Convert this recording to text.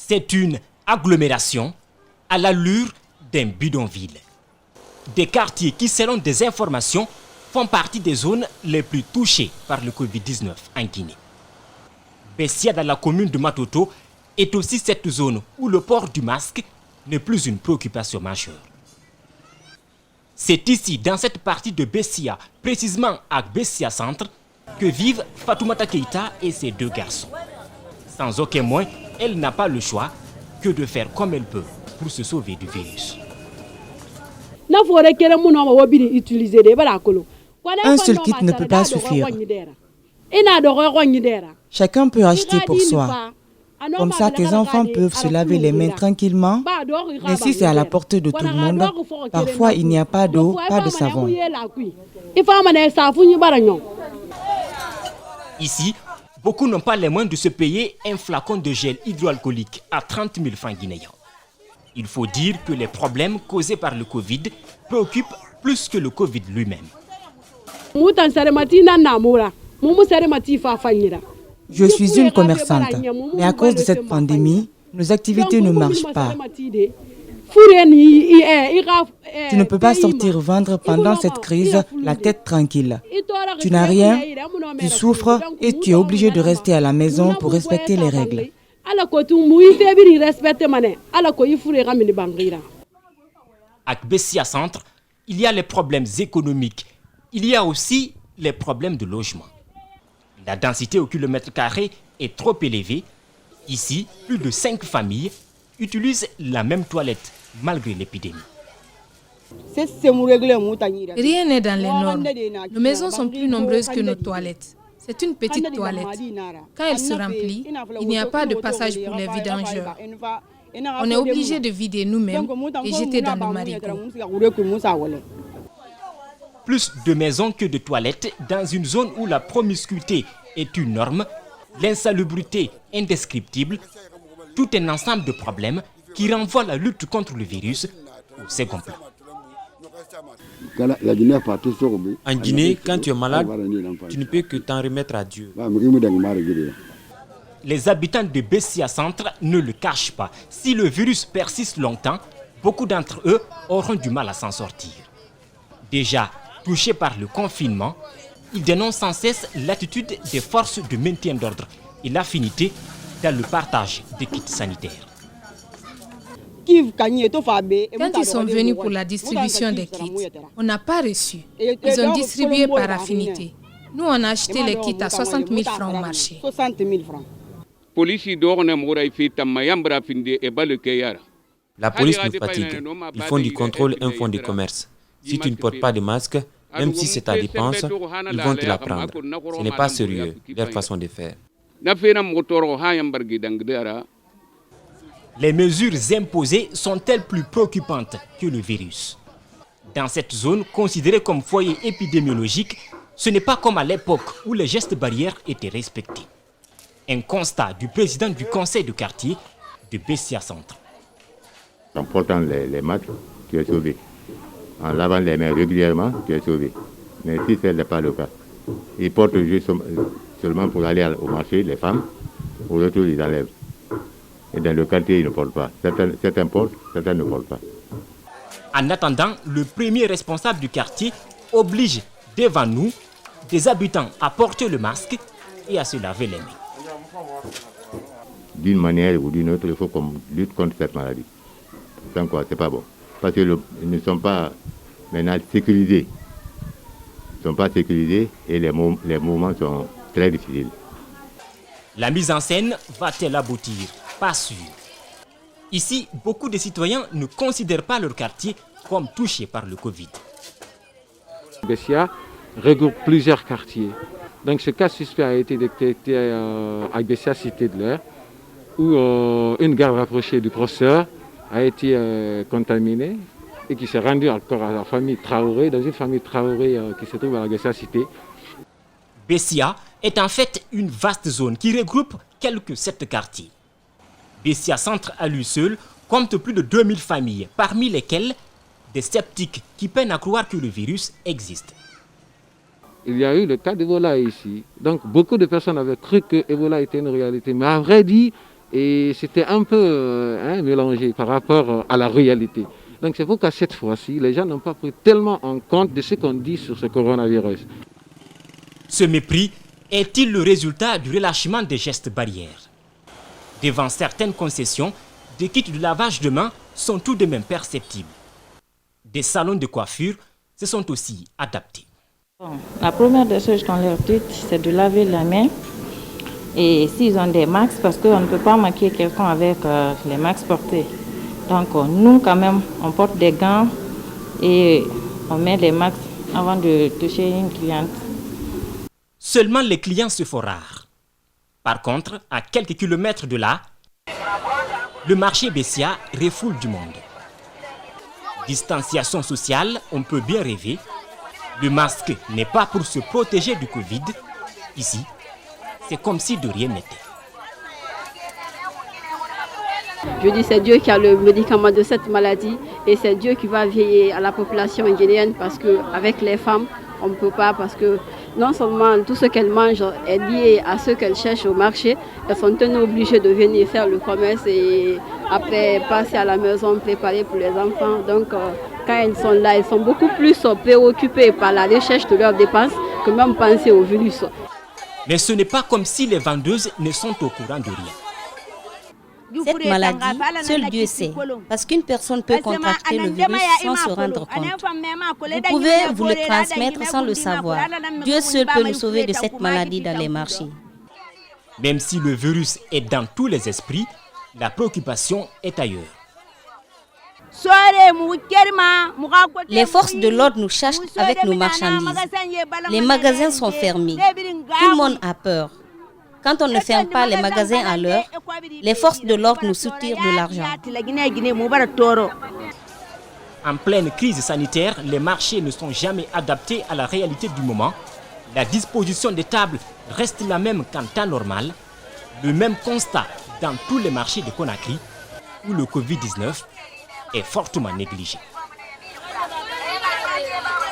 C'est une agglomération à l'allure d'un bidonville. Des quartiers qui, selon des informations, font partie des zones les plus touchées par le Covid-19 en Guinée. Bessia, dans la commune de Matoto, est aussi cette zone où le port du masque n'est plus une préoccupation majeure. C'est ici, dans cette partie de Bessia, précisément à Bessia Centre, que vivent Fatoumata Keïta et ses 2 garçons. Sans aucun moyen, elle n'a pas le choix que de faire comme elle peut pour se sauver du virus. Un seul kit ne peut pas suffire. Chacun peut acheter pour soi. Comme ça, tes enfants peuvent se laver les mains tranquillement. Mais si c'est à la portée de tout le monde, parfois il n'y a pas d'eau, pas de savon. Ici, beaucoup n'ont pas les moyens de se payer un flacon de gel hydroalcoolique à 30 000 francs guinéens. Il faut dire que les problèmes causés par le Covid préoccupent plus que le Covid lui-même. Je suis une commerçante, mais à cause de cette pandémie, nos activités ne marchent pas. Tu ne peux pas sortir vendre pendant cette crise la tête tranquille. Tu n'as rien, tu souffres et tu es obligé de rester à la maison pour respecter les règles. À Bessia Centre, il y a les problèmes économiques. Il y a aussi les problèmes de logement. La densité au kilomètre carré est trop élevée. Ici, plus de 5 familles utilisent la même toilette malgré l'épidémie. Rien n'est dans les normes. Nos maisons sont plus nombreuses que nos toilettes. C'est une petite toilette. Quand elle se remplit, il n'y a pas de passage pour les vidangeurs. On est obligé de vider nous-mêmes et jeter dans le marigot. Plus de maisons que de toilettes dans une zone où la promiscuité est une norme, l'insalubrité indescriptible, tout un ensemble de problèmes qui renvoient la lutte contre le virus au second plan. En Guinée, quand tu es malade, tu ne peux que t'en remettre à Dieu. Les habitants de Bessia Centre ne le cachent pas. Si le virus persiste longtemps, beaucoup d'entre eux auront du mal à s'en sortir. Déjà touchés par le confinement, ils dénoncent sans cesse l'attitude des forces de maintien d'ordre et l'affinité dans le partage des kits sanitaires. Quand ils sont venus pour la distribution des kits, on n'a pas reçu. Ils ont distribué par affinité. Nous, on a acheté les kits à 60 000 francs au marché. La police nous fatigue. Ils font du contrôle un fonds de commerce. Si tu ne portes pas de masque, même si c'est ta dépense, ils vont te la prendre. Ce n'est pas sérieux, leur façon de faire. Les mesures imposées sont-elles plus préoccupantes que le virus? Dans cette zone considérée comme foyer épidémiologique, ce n'est pas comme à l'époque où les gestes barrières étaient respectés. Un constat du président du conseil de quartier de Bessia Centre. En portant les masques, tu es sauvé. En lavant les mains régulièrement, tu es sauvé. Mais si ce n'est pas le cas, ils portent juste seulement pour aller au marché, les femmes, au retour ils enlèvent. Et dans le quartier, ils ne portent pas. Certains portent, certains ne portent pas. En attendant, le premier responsable du quartier oblige devant nous des habitants à porter le masque et à se laver les mains. D'une manière ou d'une autre, il faut qu'on lutte contre cette maladie. Sans quoi, c'est pas bon. Parce qu'ils ne sont pas maintenant sécurisés. Ils ne sont pas sécurisés et les mouvements sont très difficiles. La mise en scène va-t-elle aboutir? Pas sûr. Ici, beaucoup de citoyens ne considèrent pas leur quartier comme touché par le Covid. Bessia regroupe plusieurs quartiers. Donc ce cas suspect a été détecté à Bessia, cité de l'Air, où une garde rapprochée du professeur a été contaminée et qui s'est rendue encore à la famille Traoré, dans une famille Traoré qui se trouve à la Bessia cité. Bessia est en fait une vaste zone qui regroupe quelques 7 quartiers. Bessia Centre à lui seul compte plus de 2000 familles, parmi lesquelles des sceptiques qui peinent à croire que le virus existe. Il y a eu le cas d'Ebola ici. Donc beaucoup de personnes avaient cru que Ebola était une réalité. Mais à vrai dire, Et c'était un peu mélangé par rapport à la réalité. Donc c'est pourquoi cette fois-ci, les gens n'ont pas pris tellement en compte de ce qu'on dit sur ce coronavirus. Ce mépris est-il le résultat du relâchement des gestes barrières? Devant certaines concessions, des kits de lavage de mains sont tout de même perceptibles. Des salons de coiffure se sont aussi adaptés. La première des choses qu'on leur dit, c'est de laver la main. Et s'ils ont des masques, parce qu'on ne peut pas maquiller quelqu'un avec les masques portés. Donc nous, quand même, on porte des gants et on met les masques avant de toucher une cliente. Seulement les clients se font rares. Par contre, à quelques kilomètres de là, le marché Bessia refoule du monde. Distanciation sociale, on peut bien rêver. Le masque n'est pas pour se protéger du Covid. Ici, c'est comme si de rien n'était. Je dis c'est Dieu qui a le médicament de cette maladie et c'est Dieu qui va veiller à la population guinéenne parce qu'avec les femmes, on ne peut pas parce que non seulement tout ce qu'elles mangent est lié à ce qu'elles cherchent au marché, elles sont obligées de venir faire le commerce et après passer à la maison préparer pour les enfants. Donc quand elles sont là, elles sont beaucoup plus préoccupées par la recherche de leurs dépenses que même penser au virus. Mais ce n'est pas comme si les vendeuses ne sont au courant de rien. Cette maladie, seul Dieu sait, parce qu'une personne peut contracter le virus sans se rendre compte. Vous pouvez vous le transmettre sans le savoir. Dieu seul peut nous sauver de cette maladie dans les marchés. Même si le virus est dans tous les esprits, la préoccupation est ailleurs. Les forces de l'ordre nous cherchent avec nos marchandises. Les magasins sont fermés. Tout le monde a peur. Quand on ne ferme pas les magasins à l'heure, les forces de l'ordre nous soutirent de l'argent. En pleine crise sanitaire, les marchés ne sont jamais adaptés à la réalité du moment. La disposition des tables reste la même qu'en temps normal. Le même constat dans tous les marchés de Conakry où le Covid-19 est fortement négligé.